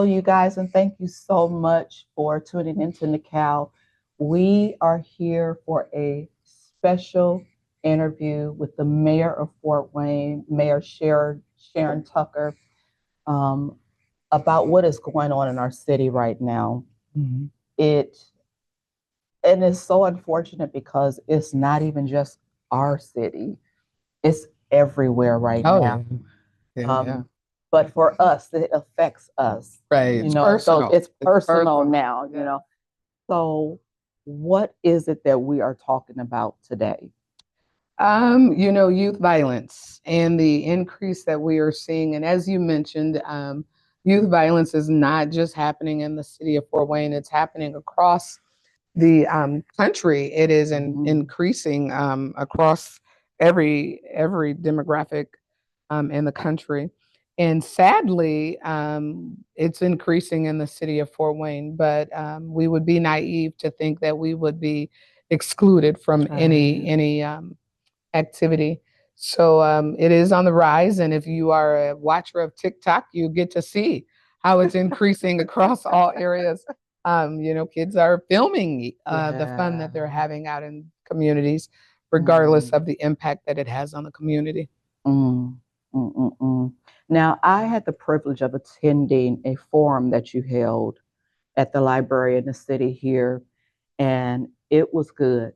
Hello, you guys, and thank you so much for tuning into Cal. We are here for a special interview with the mayor of Fort Wayne, Mayor Sharon Tucker, um, about what is going on in our city right now. Mhm. It and it's so unfortunate because it's not even just our city; it's everywhere right Oh now. yeah, yeah, yeah. Um, but for us, it affects us, Right. It's so personal. it's It's personal personal. now. Yeah. So what is it that we are talking about today? Youth violence and the increase that we are seeing, and as you mentioned, youth violence is not just happening in the city of Fort Wayne; it's happening across the country. It is Mhm. increasing across every demographic in the country. And sadly, it's increasing in the city of Fort Wayne, but we would be naive to think that we would be excluded from any Right. any activity. So it is on the rise, and if you are a watcher of TikTok, you get to see how it's increasing across all areas. Kids are filming the fun Yeah. that they're having out in communities, regardless Mm, of the impact that it has on the community. mm, mm. Now, I had the privilege of attending a forum that you held at the library in the city here, and it was good.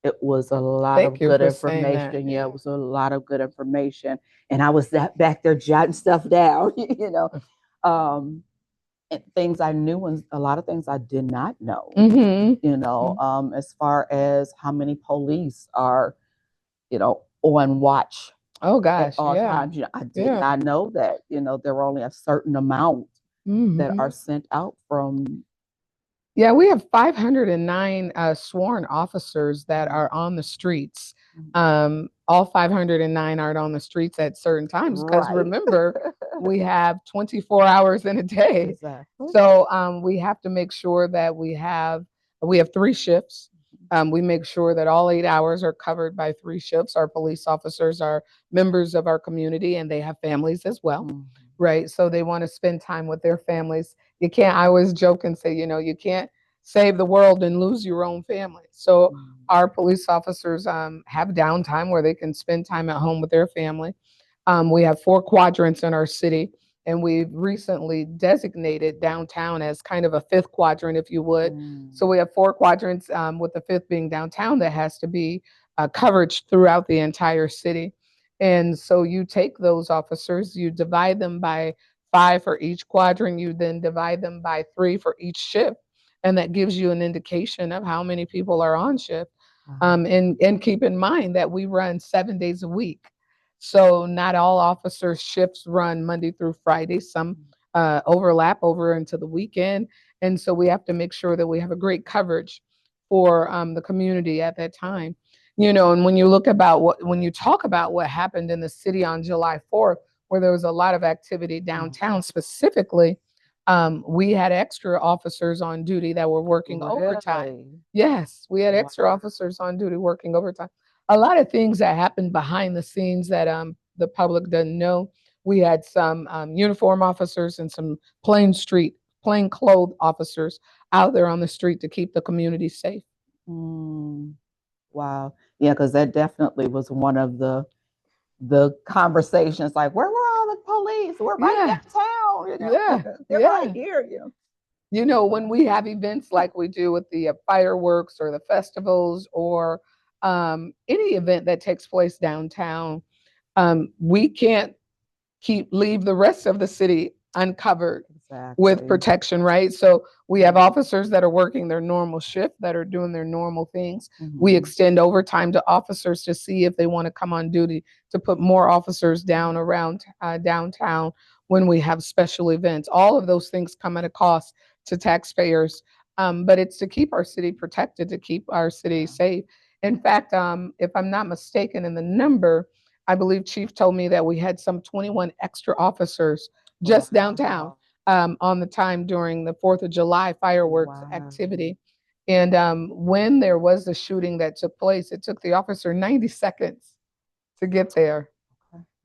It was a lot Thank of you good for saying that. information. Yeah, it Yeah. was a lot of good information. And I was back there jotting stuff down, um, and things I knew and a lot of things I did not know, Mm-hmm. as far as how many police are, on watch Oh at gosh, all yeah, times. I did yeah. not know that, there were only a certain amount that Mm-hmm. are sent out from. Yeah, we have 509 sworn officers that are on the streets. All 509 aren't on the streets at certain times because Right. remember, we have 24 hours in a day. Exactly. So we have to make sure that we have three shifts. We make sure that all 8 hours are covered by three shifts. Our police officers are members of our community and they have families as well, Mhm. right? So they want to spend time with their families. You can't, I always joke and say, you can't save the world and lose your own family. So Mhm. our police officers have downtime where they can spend time at home with their family. We have four quadrants in our city, and we've recently designated downtown as kind of a fifth quadrant, if you would. Mm. So we have four quadrants, with the fifth being downtown that has to be coverage throughout the entire city. And so you take those officers, you divide them by five for each quadrant, you then divide them by three for each shift, and that gives you an indication of how many people are on shift. Wow. And keep in mind that we run 7 days a week, so not all officers' shifts run Monday through Friday. Some overlap over into the weekend, and so we have to make sure that we have a great coverage for the community at that time. And when you talk about what happened in the city on July 4th, where there was a lot of activity Mm. downtown specifically, we had extra officers on duty that were working overtime. Really? Yes, we had Wow. extra officers on duty working overtime. A lot of things that happened behind the scenes that the public doesn't know. We had some uniform officers and some plain clothes officers out there on the street to keep the community safe. Mm. Wow. Yeah, because that definitely was one of the conversations. Like, where were all the police? We're right Yeah, downtown. yeah, They're right yeah. here. When we have events like we do with the fireworks or the festivals or any event that takes place downtown, we can't leave the rest of the city uncovered with Exactly. protection, right? So we have officers that are working their normal shift, that are doing their normal things. We Hmm. extend overtime to officers to see if they want to come on duty to put more officers down around downtown when we have special events. All of those things come at a cost to taxpayers, but it's to keep our city protected, to keep our city Yeah. safe. In fact, if I'm not mistaken in the number, I believe Chief told me that we had some 21 extra officers just downtown Wow. on the time during the 4th of July fireworks Wow. activity. And when there was the shooting that took place, it took the officer 90 seconds to get there.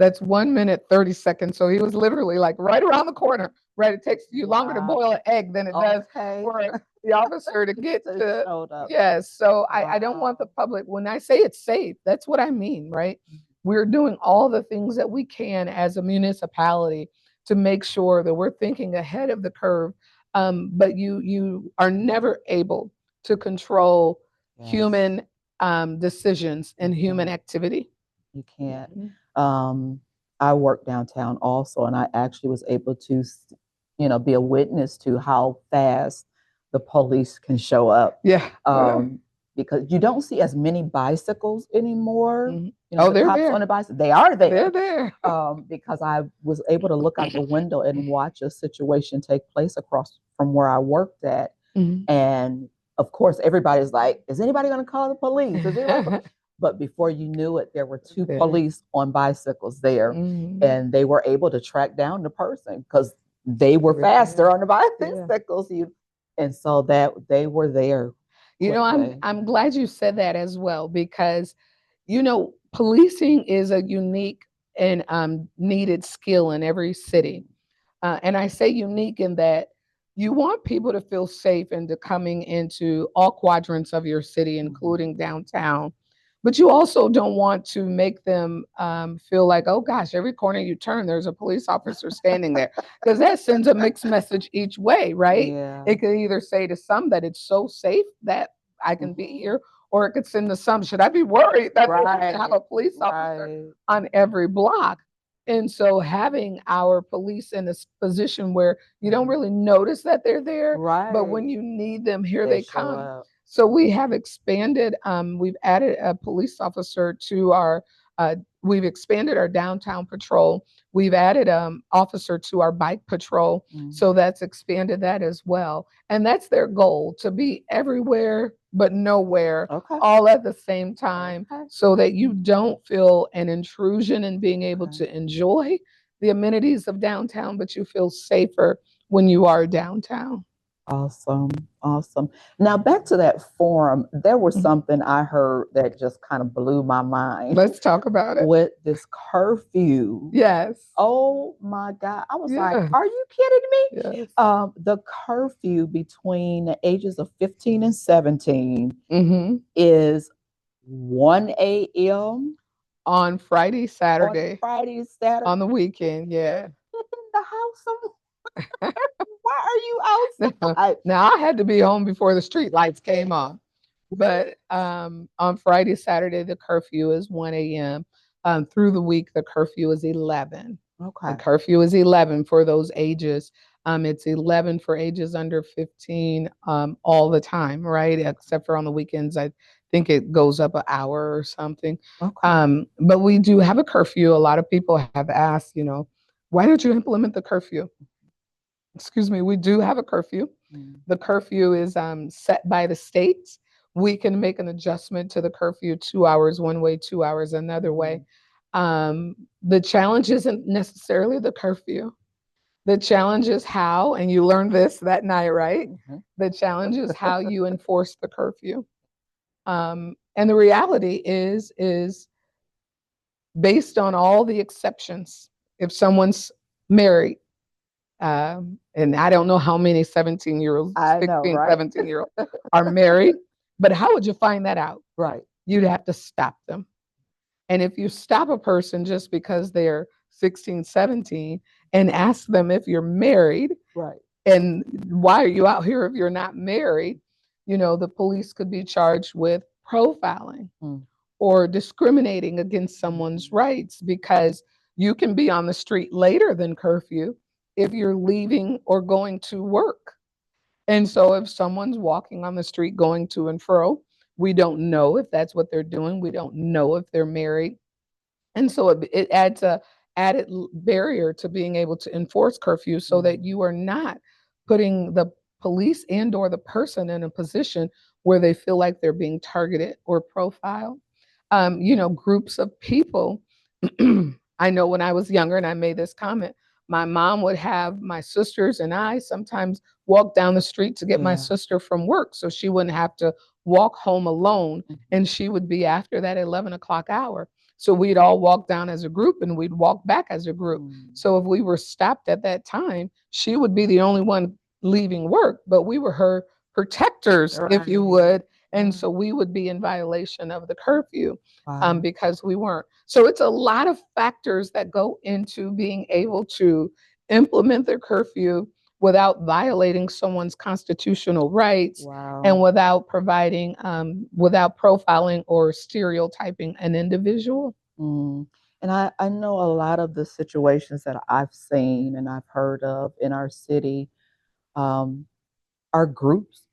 That's 1 minute 30 seconds. So he was literally like right around the corner. Right, it takes you longer to Wow. boil an egg than it does Okay. for the officer to get So to. showed up. Yes. So I don't want the Wow. public, when I say it's safe, that's what I mean, right? We're doing all the things that we can as a municipality to make sure that we're thinking ahead of the curve. But you are never able to control Yes. human decisions and human Mhm. activity. You can't. Mhm. Um, I work downtown also, and I actually was able to, be a witness to how fast the police can show up. Yeah. Um, because you don't see as many bicycles anymore. Mhm. You know, Oh, the they're cops on there. the bicycle, they are They're there. there. Because I was able to look out the window and watch a situation take place across from where I worked at. Mhm. And of course, everybody's like, is anybody going to call the police? Is anybody? But before you knew it, there were two There. police on bicycles there, Mhm. and they were able to track down the person because they They were were there. faster on the Yeah. bicycles. And so that they were there I'm quickly. I'm glad you said that as well, because policing is a unique and needed skill in every city. And I say unique in that you want people to feel safe into coming into all quadrants of your city, Mhm. including downtown. But you also don't want to make them feel like, oh gosh, every corner you turn, there's a police officer standing there, because that sends a mixed message each way, right? Yeah. It could either say to some that it's so safe that I can be Mhm. here, or it could send to some, should I be worried that they have to have Right. a police officer Right. on every block? And so having our police in a position where you don't Mhm. really notice that they're there, but Right. when you need them, here They they show come. up. So we have expanded, we've added a police officer to our, we've expanded our downtown patrol. We've added officer to our bike patrol. Mhm. So that's expanded that as well. And that's their goal, to be everywhere but nowhere Okay. all at the same time, Okay. so that you don't feel an intrusion in being able Okay. to enjoy the amenities of downtown, but you feel safer when you are downtown. Awesome. Awesome. Now back to that forum, there was Mhm. something I heard that just kind of blew my mind Let's talk about it. with this curfew. Yes. Oh my God. I was like, Yeah. are you kidding me? Yes. The curfew between the ages of 15 and 17 Hmm. is 1 a.m. On Friday, on Saturday, Friday, Saturday. on the weekend. Yeah. Get in the house. Why are you outside? Now I had to be home before the street lights came on. But on Friday, Saturday, the curfew is 1 a.m. Through the week, the curfew is 11. The Okay. curfew is 11 for those ages. It's 11 for ages under 15 all the time, right? Except for on the weekends, I think it goes up an hour or something. Okay. But we do have a curfew. A lot of people have asked, why did you implement the curfew? Excuse me, we do have a curfew. Mm. The curfew is set by the states. We can make an adjustment to the curfew 2 hours one way, 2 hours another way. Mhm. The challenge isn't necessarily the curfew. The challenge is how, and you learned this that night, right? Mhm. The challenge is how you enforce the curfew. And the reality is based on all the exceptions. If someone's married, and I don't know how many 17-year-olds, I know, 16, right? 17-year-olds are married, but how would you find that out? Right. You'd have to stop them. And if you stop a person just because they're 16, 17, and ask them if you're married Right. and why are you out here if you're not married, the police could be charged with profiling Mm. or discriminating against someone's Mhm. rights, because you can be on the street later than curfew if you're leaving or going to work. And so if someone's walking on the street going to and fro, we don't know if that's what they're doing. We don't know if they're married. And so it adds a added barrier to being able to enforce curfew, so that Mhm. you are not putting the police and or the person in a position where they feel like they're being targeted or profiled. Groups of people. I know when I was younger, and I made this comment, my mom would have my sisters and I sometimes walk down the street to get my Yeah. sister from work so she wouldn't have to walk home alone, and she would be after that 11 o'clock hour. So we'd all walk down as a group and we'd walk back as a group. So if we were stopped at that time, she would be the only one leaving work, but we were her protectors, if you Right. would. And Right. so we would be in violation of the curfew Wow. because we weren't. So it's a lot of factors that go into being able to implement their curfew without violating someone's constitutional rights and Wow. without providing, without profiling or stereotyping an individual. Mm. And I know a lot of the situations that I've seen and I've heard of in our city um, are groups.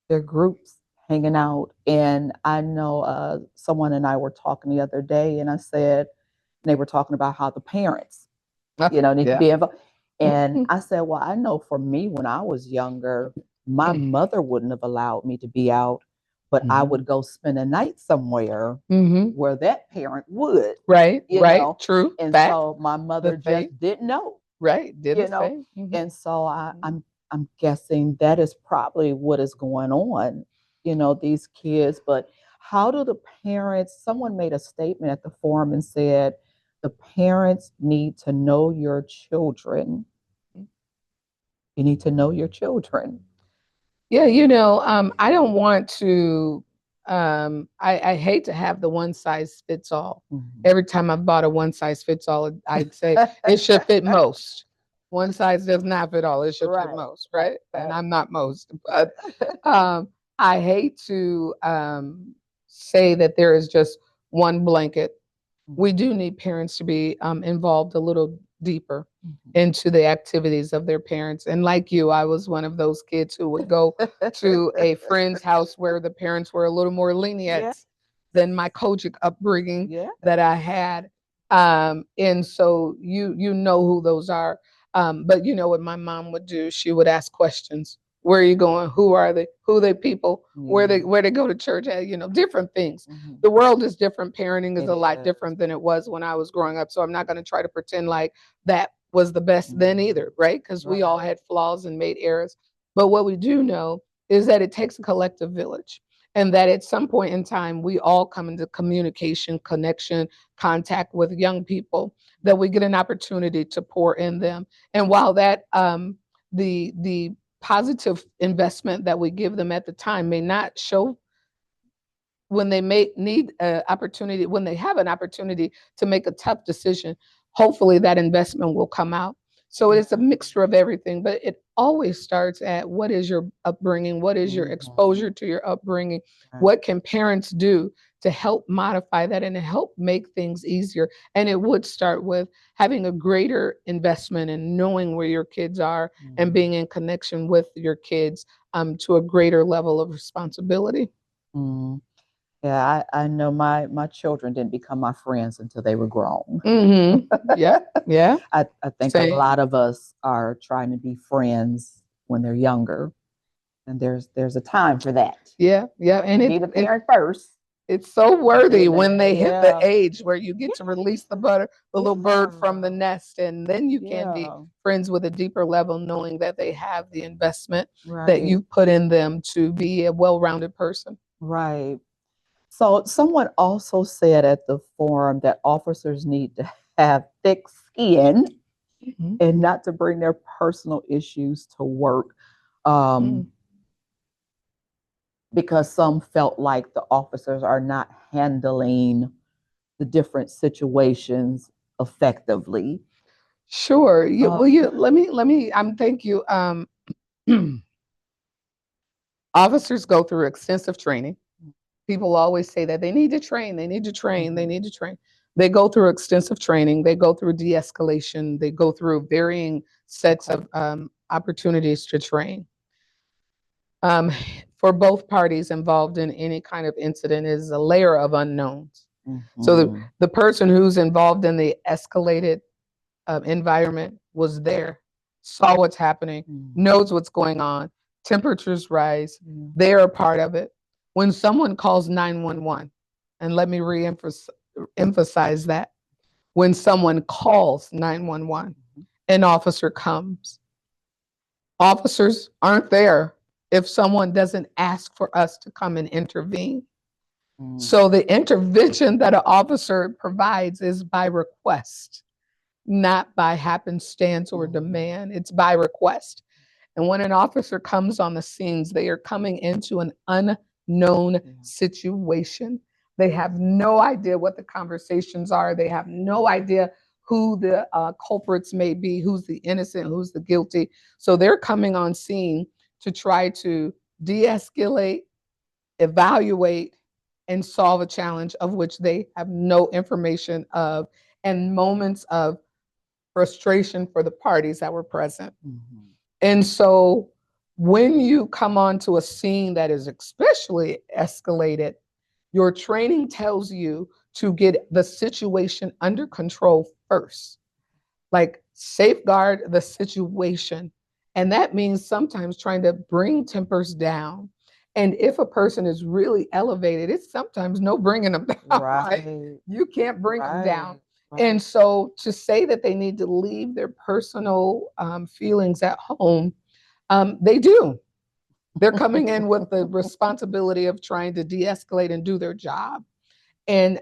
They're groups hanging out. And I know someone and I were talking the other day, and I said, and they were talking about how the parents, need to Yeah. be involved. And I said, well, I know for me, when I was younger, my mother wouldn't have allowed me to be out, but I would go spend a night somewhere Hmm. where that parent would, Right, you right, know. true, And fact, so my the mother just thing, didn't know, right, you didn't know. say. Hmm. And so Hmm. I'm guessing that is probably what is going on, these kids. But how do the parents, someone made a statement at the forum and said, the parents need to know your children. You need to know your children. Yeah, I don't want to. I hate to have the one size fits all. Mhm. Every time I've bought a one size fits all, I'd say it should fit most. One size does not fit all. It should fit Right, most, right, right? And right. I'm not most, but I hate to say that there is just one blanket. We Mhm. do need parents to be involved a little deeper Mhm. into the activities of their parents. And like you, I was one of those kids who would go to a friend's house where the parents were a little more Yeah, lenient than my Kojic upbringing yeah. that I had. And so you know who those are. But you know what my mom would do? She would ask questions. Where are you going? Who are they? Who are they people? Yeah. Where they go to church at? Different things. Mhm. The world is different. Parenting is It a lot is. different than it was when I was growing up. So I'm not going to try to pretend like that was the best then Mhm. either, right? Because we all Right. had flaws and made errors. But what we do know is that it takes a collective village. And that at some point in time, we all come into communication, connection, contact with young people, that we get an opportunity to pour in them. And while that, the positive investment that we give them at the time may not show when they make need an opportunity, when they have an opportunity to make a tough decision, hopefully that investment will come out. So it's a mixture of everything, but it always starts at what is your upbringing, what is your Mhm. exposure to your upbringing, Right. what can parents do to help modify that and to help make things easier. And it would start with having a greater investment in knowing where your kids are and Mhm. being in connection with your kids to a greater level of responsibility. Mhm. Yeah, I know my children didn't become my friends until they were grown. Mhm. Yeah, yeah, I think a same. lot of us are trying to be friends when they're younger, and there's a time for that. Yeah, yeah, and Be the parent first, it's so worthy and when then they hit the yeah, age where you yeah, get to release the little bird from the yeah, nest, and then you can be yeah, friends with a deeper level, knowing that they have the investment that right, you put in them to be a well-rounded person. right. So someone also said at the forum that officers need to have thick skin Mhm. and not to bring their personal issues to work. Mm. Um, because some felt like the officers are not handling the different situations effectively. Sure. Uh, You thank you. Officers go through extensive training. People always say that they need to train, they need to train, they mhm, need to train. They go through extensive training, they go through de escalation, they go through varying sets okay. of opportunities to train. Um, for both parties involved in any kind of incident is a layer of unknowns. So Mhm, the person who's involved in the escalated environment was there, saw what's happening, mhm, knows what's going on, temperatures rise, yeah, they're a part of it. When someone calls 911, and let me emphasize that, when someone calls 911, mhm, an officer comes. Officers aren't there. if someone doesn't ask for us to come and intervene. Mm. So the intervention that an officer provides is by request, not by happenstance or demand. It's by request. And when an officer comes on the scenes, they are coming into an unknown situation. They have no idea what the conversations are. They have no idea who the culprits may be, who's the innocent, who's the guilty. So they're coming on scene to try to de escalate, evaluate, and solve a challenge of which they have no information of, and moments of frustration for the parties that were present. Mhm. And so when you come onto a scene that is especially escalated, your training tells you to get the situation under control first, like safeguard the situation. And that means sometimes trying to bring tempers down. And if a person is really elevated, it's sometimes no bringing them down, right? Right. You can't bring them down. Right. And so to say that they need to leave their personal feelings at home, they do. They're coming in with the responsibility of trying to de escalate and do their job. And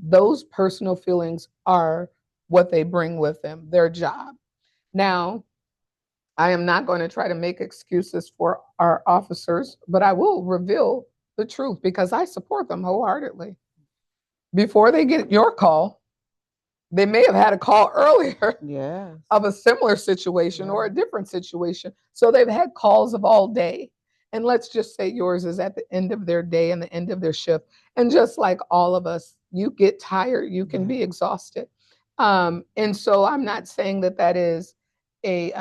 those personal feelings are what they bring with them, their job. Now, I am not going to try to make excuses for our officers, but I will reveal the truth because I support them wholeheartedly. Before they get your call, they may have had a call earlier Yes. of a similar situation or a different situation. So they've had calls of all day. And let's just say yours is at the end of their day and the end of their shift. And just like all of us, you get tired, you can be exhausted. And so I'm not saying that that is a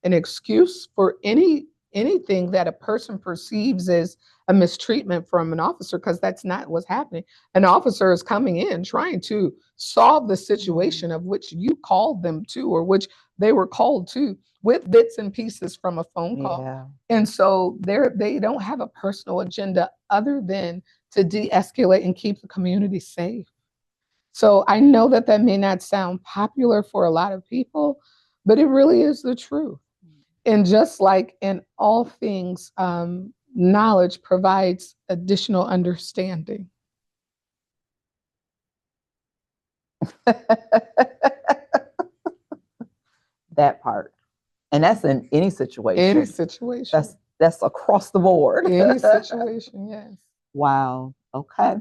an excuse for anything that a person perceives as a mistreatment from an officer, because that's not what's happening. An officer is coming in trying to solve the situation of which you called them to, or which they were called to, with bits and pieces from a phone call. Yeah. And so they don't have a personal agenda other than to de-escalate and keep the community safe. So I know that that may not sound popular for a lot of people, but it really is the truth. And just like in all things, knowledge provides additional understanding. That part. And that's in any situation. Any situation. That's across the board. Any situation, yes. Wow. Okay.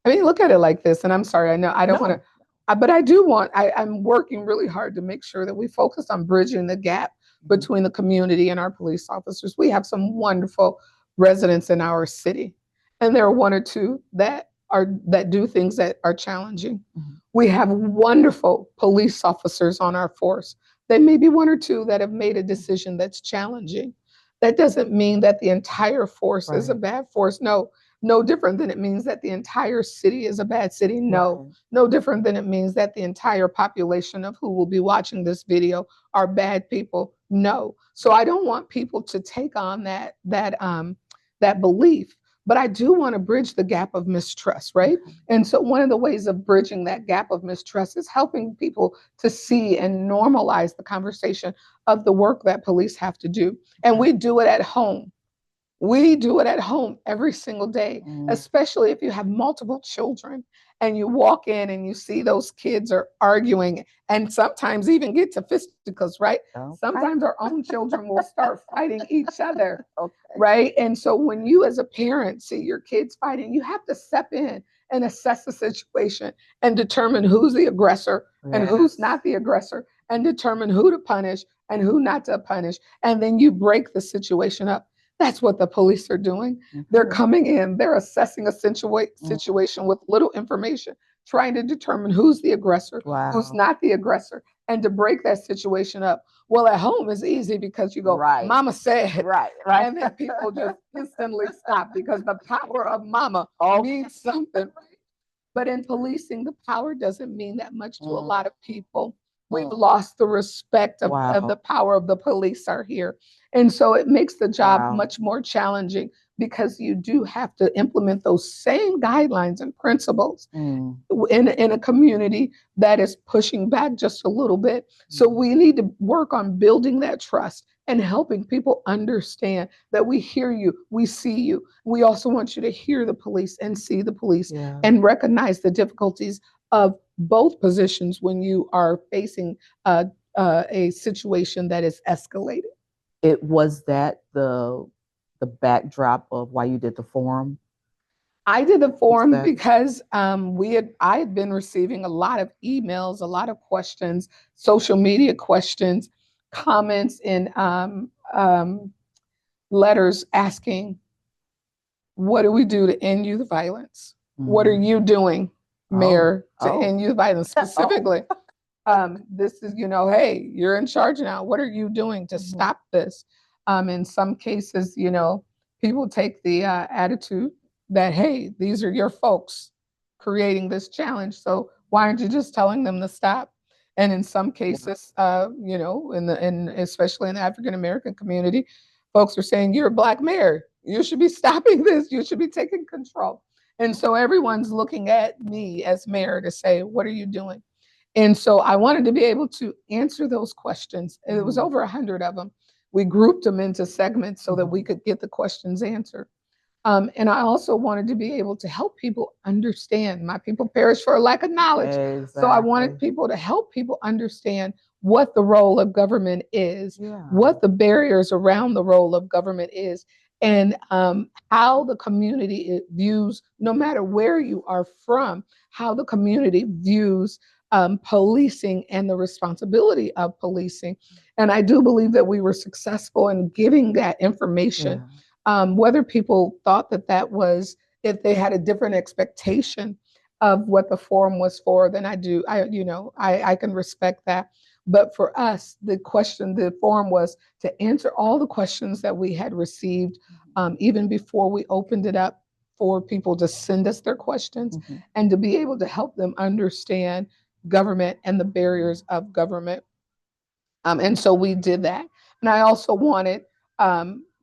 I mean, look at it like this, and I'm sorry, I know I don't No. want to, but I do want, I'm working really hard to make sure that we focus on bridging the gap between the community and our police officers. We have some wonderful residents in our city, and there are one or two that do things that are challenging. We have wonderful police officers on our force. There may be one or two that have made a decision that's challenging. That doesn't mean that the entire force is a bad force. No, no different than it means that the entire city is a bad city. No, no different than it means that the entire population of who will be watching this video are bad people. No. So I don't want people to take on that belief, but I do want to bridge the gap of mistrust, right? And so one of the ways of bridging that gap of mistrust is helping people to see and normalize the conversation of the work that police have to do. And we do it at home. We do it at home every single day, especially if you have multiple children and you walk in and you see those kids are arguing and sometimes even get to fisticuffs, right? Sometimes our own children will start fighting each other, right? And so when you as a parent see your kids fighting, you have to step in and assess the situation and determine who's the aggressor and who's not the aggressor, and determine who to punish and who not to punish. And then you break the situation up. That's what the police are doing. They're coming in, they're assessing a situation with little information, trying to determine who's the aggressor, who's not the aggressor, and to break that situation up. Well, at home is easy because you go, Mama said, and then people just instantly stop because the power of mama means something. But in policing, the power doesn't mean that much to a lot of people. We've lost the respect of the power of the police are here. And so it makes the job much more challenging because you do have to implement those same guidelines and principles in a community that is pushing back just a little bit. So we need to work on building that trust and helping people understand that we hear you, we see you. We also want you to hear the police and see the police Yeah. and recognize the difficulties of both positions when you are facing a situation that is escalated. It was that the backdrop of why you did the forum. I did the Was forum that because I had been receiving a lot of emails, a lot of questions, social media questions, comments, and letters asking, "What do we do to end youth violence? What are mm, you doing, oh, Mayor, to oh, end youth violence oh. specifically?" This is, hey, you're in charge now. What are you doing to Mhm. stop this? In some cases, people take the attitude that, hey, these are your folks creating this challenge. So why aren't you just telling them to stop? And in some Yeah. cases, in especially in the African American community, folks are saying, you're a black mayor. You should be stopping this. You should be taking control. And so everyone's looking at me as mayor to say, what are you doing? And so I wanted to be able to answer those questions. And it was Mhm. over 100 of them. We grouped them into segments so that we Mhm. could get the questions answered. And I also wanted to be able to help people understand. My people perish for a lack of knowledge. So I wanted Exactly. people to help people understand what the role of government is, Yeah. what the barriers around the role of government is, and how the community views, no matter where you are from, how the community views policing and the responsibility of policing. And I do believe that we were successful in giving that information, Yeah. whether people thought that that was, if they had a different expectation of what the forum was for, then I do, I can respect that. But for us, the forum was to answer all the questions that we had received, even before we opened it up for people to send us their questions, Mhm. and to be able to help them understand government and the barriers of government. And so we did that. And I also wanted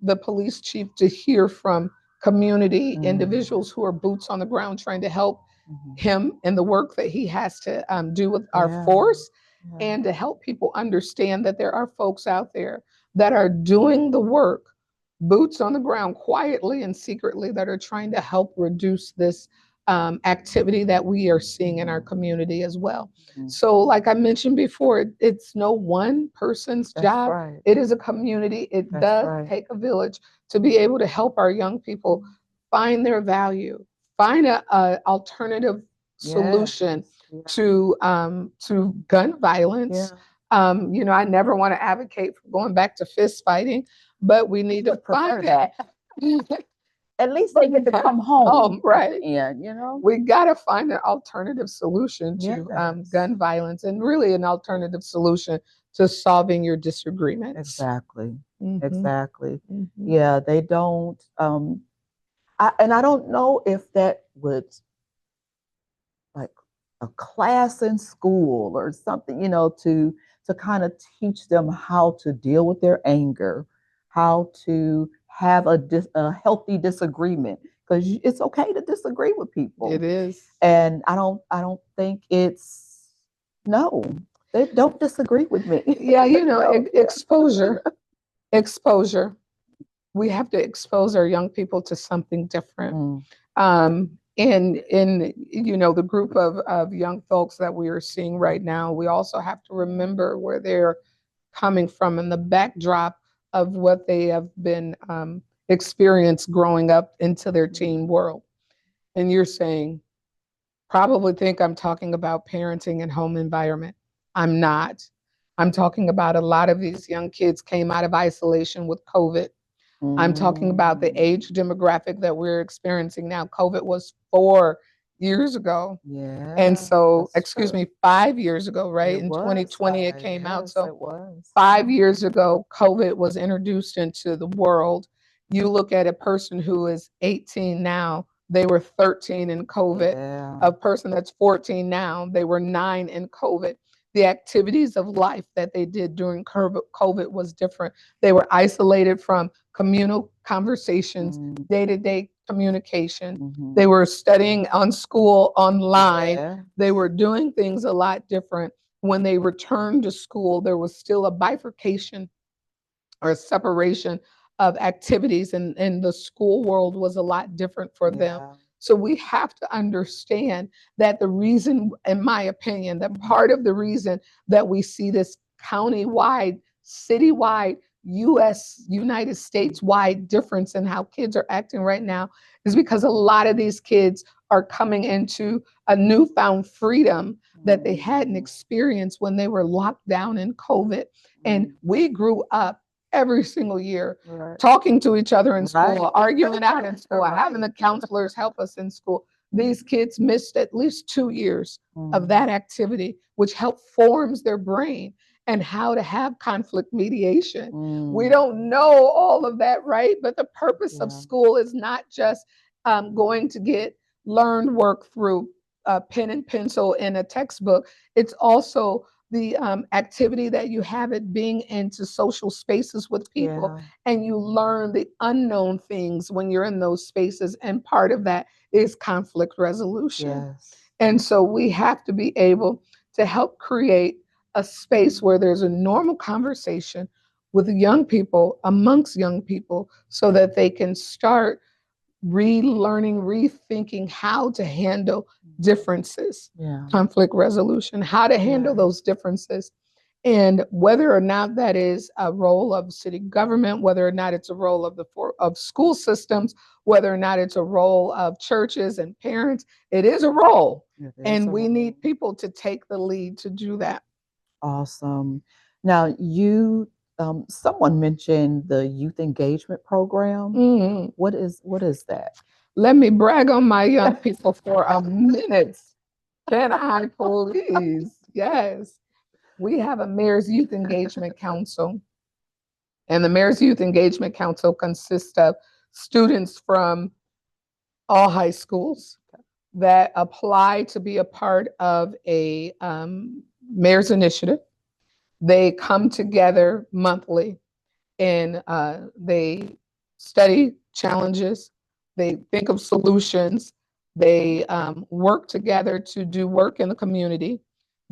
the police chief to hear from community Mm. individuals who are boots on the ground trying to help Mhm. him in the work that he has to do with our Yeah. force, Yeah. and to help people understand that there are folks out there that are doing the work, boots on the ground, quietly and secretly, that are trying to help reduce this activity that we are seeing in our community as well. Mhm. So, like I mentioned before, it's no one person's That's job. right. It is a community. It That's does right. take a village to be able to help our young people find their value, find a alternative Yes. solution Yeah. to gun violence. Yeah. I never want to advocate for going back to fist fighting, but we need to Would find prefer that. it. At least they get to come home Oh, at the right. end. We got to find an alternative solution to Yes. gun violence, and really an alternative solution to solving your disagreements. Exactly. Hmm. Exactly. Hmm. Yeah, they don't and I don't know if that would, like, a class in school or something, to kind of teach them how to deal with their anger, how to have a healthy disagreement, because it's okay to disagree with It people. is. And I don't think it's no. They don't disagree with me. Yeah, No, yeah. exposure, exposure. We have to expose our young people to something different. Mm, In the group of young folks that we are seeing right now, we also have to remember where they're coming from and the backdrop of what they have been experienced growing up into their teen world. And you're saying, probably think I'm talking about parenting and home environment. I'm not. I'm talking about a lot of these young kids came out of isolation with COVID. I'm talking about the mm. age demographic that we're experiencing now. COVID was 4 years ago. And Yeah, so, that's excuse true. me, 5 years ago, right? It In was 2020, it five. came out. Yes, So it was. 5 years ago, COVID was introduced into the world. You look at a person who is 18 now, they were 13 in COVID. Yeah. A person that's 14 now, they were 9 in COVID. The activities of life that they did during COVID was different. They were isolated from communal conversations, Mm, day to day communication. mhm. They were studying on school online. Yeah. They were doing things a lot different. When they returned to school, there was still a bifurcation or a separation of activities, and the school world was a lot different for them. Yeah. So we have to understand that the reason, in my opinion, that part of the reason that we see this county-wide, city-wide, United States wide difference in how kids are acting right now is because a lot of these kids are coming into a newfound freedom that they hadn't experienced when they were locked down in COVID. And we grew up every single year Right. talking to each other in Right. school, arguing out in school, having the counselors help us in school. These kids missed at least 2 years of that activity, which helped forms their brain and how to have conflict mediation. We don't know all of that, right? But the purpose of Yeah. school is not just going to get learned work through pen and pencil in a textbook. It's also the activity that you have it being into social spaces with people, Yeah. and you learn the unknown things when you're in those spaces. And part of that is conflict resolution. Yes. And so we have to be able to help create a space where there's a normal conversation with young people, amongst young people, so that they can start relearning, rethinking how to handle differences, Yeah. conflict resolution, how to handle Yeah. those differences. And whether or not that is a role of city government, whether or not it's a role of of school systems, whether or not it's a role of churches and parents, it is a role. It is And a we role. need people to take the lead to do that. Awesome. Now, someone mentioned the youth engagement program. Mhm. What is that? Let me brag on my young people for a minute. Can I please? Yes. We have a Mayor's Youth Engagement Council, and the Mayor's Youth Engagement Council consists of students from all high schools that apply to be a part of a mayor's initiative. They come together monthly and they study challenges, they think of solutions, they work together to do work in the community.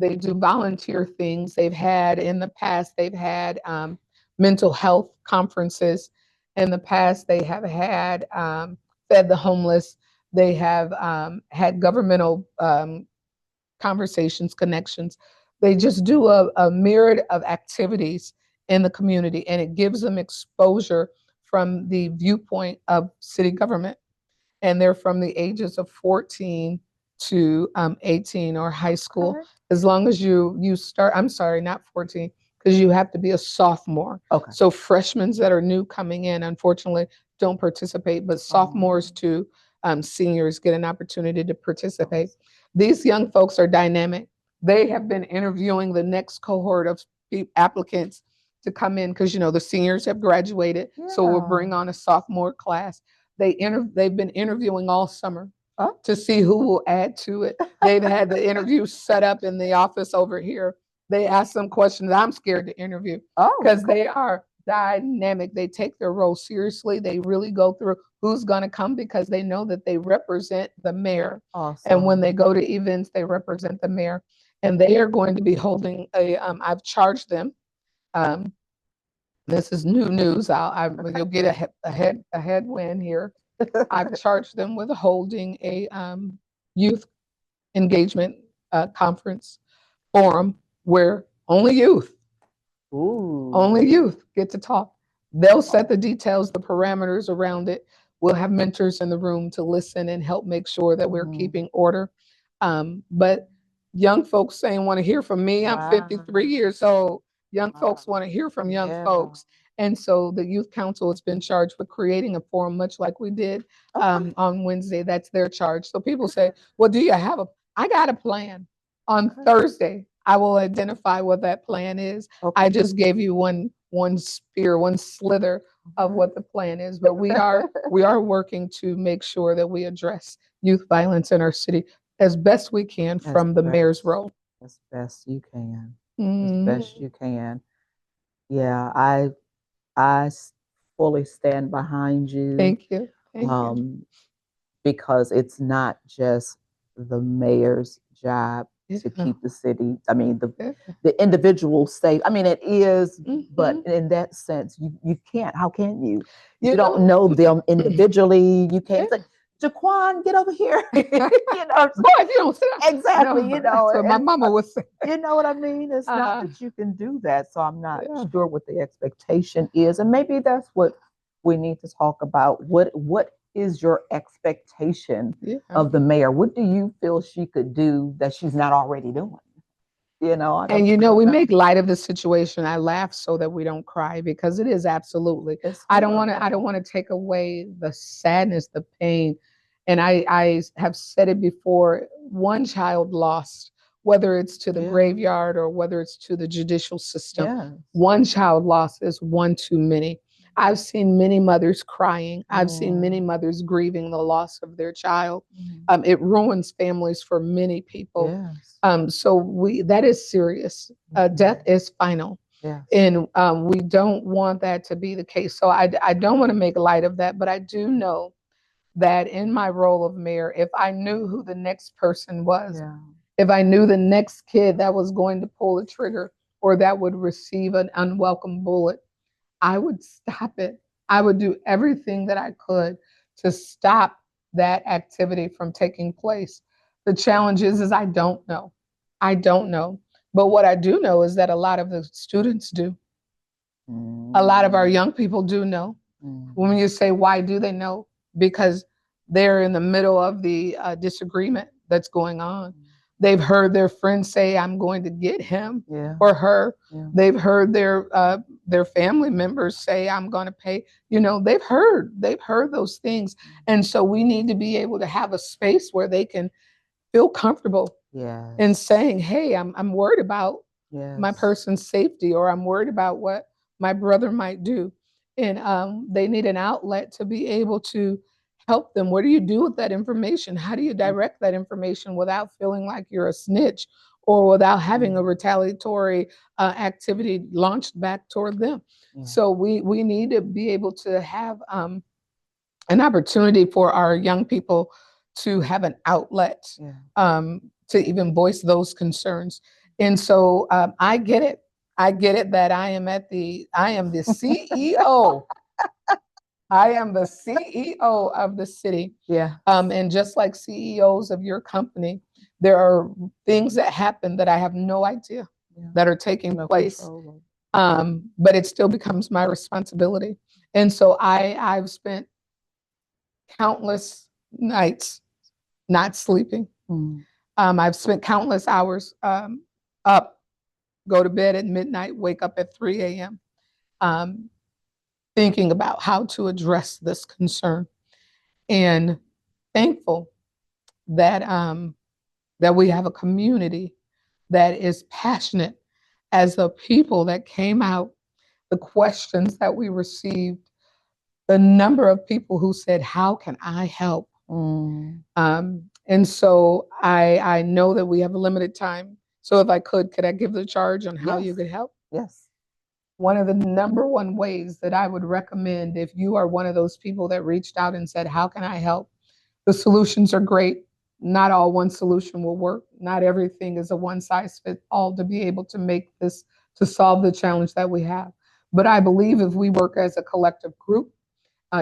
They do volunteer things. They've had in the past, they've had mental health conferences. In the past, they have had fed the homeless. They have had governmental conversations, connections. They just do a myriad of activities in the community, and it gives them exposure from the viewpoint of city government. And they're from the ages of 14 to 18 or high school. Okay. As long as you start, I'm sorry, not 14, because you have to be a sophomore. Okay. So freshmen that are new coming in, unfortunately, don't participate, but sophomores to seniors get an opportunity to participate. These young folks are dynamic. They have been interviewing the next cohort of applicants to come in because the seniors have graduated, so we'll bring on a sophomore class. They've been interviewing all summer Oh. to see who will add to it. They've had the interview set up in the office over here. They ask them questions I'm scared to interview because they are dynamic. They take their role seriously. They really go through who's going to come because they know that they represent the mayor. And when they Awesome. go to events, they represent the mayor. And they are going to be holding I've charged them. Um, this is new news. You'll get a headwind here. I've charged them with holding a youth engagement conference forum where Ooh. only youth get to talk. They'll set the details, the parameters around it. We'll have mentors in the room to listen and help make sure that we're keeping order. But young folks saying want to hear from me. I'm 53 years old. Young folks want to hear from young folks. And so the Youth Council has been charged with creating a forum, much like we did on Wednesday. That's their charge. So people say, well, do you have I got a plan. On Thursday, I will identify what that plan is. I just gave you one spear, one slither of what the plan is, but we are working to make sure that we address youth violence in our city as best we can from the mayor's role. As best you can. As Mm, best you can. Yeah, I fully stand behind you. thank you. Thank you. Because it's not just the mayor's job to Yeah. keep the city, I mean, Yeah. the individual safe. I mean, it is, but Mhm. in that sense, you can't. How can you? You You don't know, know them individually. You can't say, yeah. Jaquan, get over here. Boy, if you don't sit down. Exactly. No, that's what my And mama would say. you know what I mean? It's not Uh, that you can do that. So I'm not yeah, sure what the expectation is. And maybe that's what we need to talk about. What is your expectation yeah. of the mayor? What do you feel she could do that she's not already doing? I And I don't we know. make light of the situation. I laugh so that we don't cry because it is absolutely. It's I don't horrible. want to take away the sadness, the pain. And I have said it before, one child lost, whether it's to the Yeah. graveyard or whether it's to the judicial system, Yes. one child lost is one too many. I've seen many mothers crying. I've seen many Mm. mothers grieving the loss of their child. Mm. It ruins families for many people. Yes. So we that is serious. Death Mhm. is final, Yes. and we don't want that to be the case. So I don't want to make light of that, but I do know that in my role of mayor, if I knew who the next person was, Yeah. if I knew the next kid that was going to pull the trigger or that would receive an unwelcome bullet, I would stop it. I would do everything that I could to stop that activity from taking place. The challenge is I don't know. I don't know. But what I do know is that a lot of the students do. A lot of our Mm. young people do know. When Mm. you say, why do they know? Because they're in the middle of the disagreement that's going on. They've heard their friends say, I'm going to get him Yeah. or her. Yeah. They've heard their family members say, I'm going to pay. They've heard those things. And so we need to be able to have a space where they can feel comfortable in Yes. saying, hey, I'm worried about my Yes. person's safety, or I'm worried about what my brother might do. And they need an outlet to be able to help them. What do you do with that information? How do you direct that information without feeling like you're a snitch or without having a Mm. retaliatory activity launched back toward them? Yeah. So we need to be able to have an opportunity for our young people to have an outlet Yeah. to even voice those concerns. And so I get it. I get it that I am the CEO. I am the CEO of the city. Yeah. And just like CEOs of your company, there are things that happen that I have no idea Yeah. that are taking No place. control. But it still becomes my responsibility. And so I've spent countless nights not sleeping. Mm. I've spent countless hours up, go to bed at midnight, wake up at 3 a.m., um, thinking about how to address this concern. And thankful that that we have a community that is passionate as the people that came out, the questions that we received, the number of people who said, how can I help? Mm. And so I know that we have a limited time. So if I could I give the charge on how you Yes. could help? Yes. One of the number one ways that I would recommend, if you are one of those people that reached out and said, how can I help? The solutions are great. Not all one solution will work. Not everything is a one size fits all to be able to make this, to solve the challenge that we have. But I believe if we work as a collective group,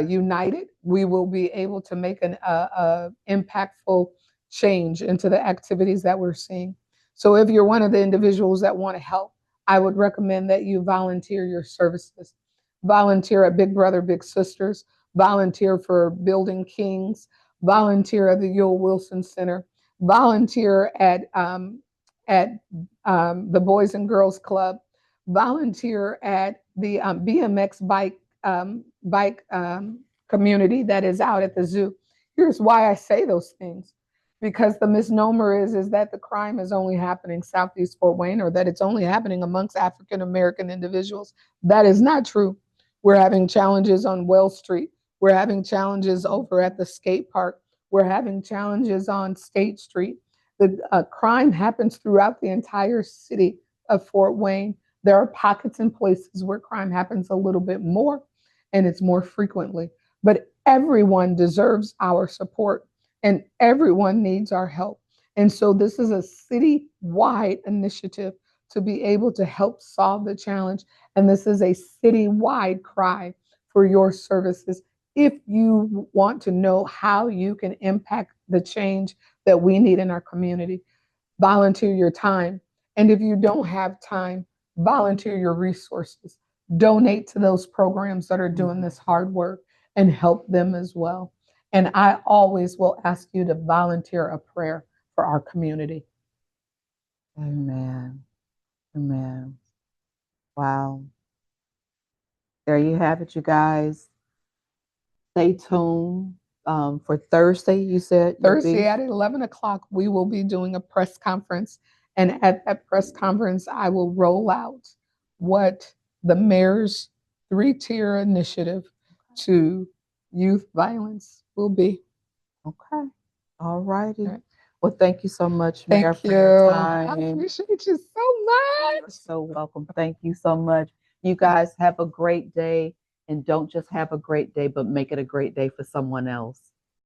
united, we will be able to make an impactful change into the activities that we're seeing. So if you're one of the individuals that want to help, I would recommend that you volunteer your services. Volunteer at Big Brother, Big Sisters, volunteer for Building Kings, volunteer at the Yule Wilson Center, volunteer at the Boys and Girls Club, volunteer at the BMX bike community that is out at the zoo. Here's why I say those things. Because the misnomer is that the crime is only happening Southeast Fort Wayne or that it's only happening amongst African American individuals. That is not true. We're having challenges on Wells Street. We're having challenges over at the skate park. We're having challenges on State Street. The crime happens throughout the entire city of Fort Wayne. There are pockets and places where crime happens a little bit more and it's more frequently. But everyone deserves our support and everyone needs our help. And so this is a city-wide initiative to be able to help solve the challenge. And this is a city-wide cry for your services. If you want to know how you can impact the change that we need in our community, volunteer your time. And if you don't have time, volunteer your resources. Donate to those programs that are doing this hard work and help them as well. And I always will ask you to volunteer a prayer for our community. Amen. Amen. Wow. There you have it, you guys. Stay tuned for Thursday. You said you'll Thursday be at 11 o'clock, we will be doing a press conference. And at that press conference, I will roll out what the mayor's 3-tier initiative to youth violence will be. okay. All righty. All right. Well, thank you so much, Mayor, Thank for you. your I time. appreciate you so You're much. so welcome. Thank you so much. You guys have a great day, and don't just have a great day, but make it a great day for someone else.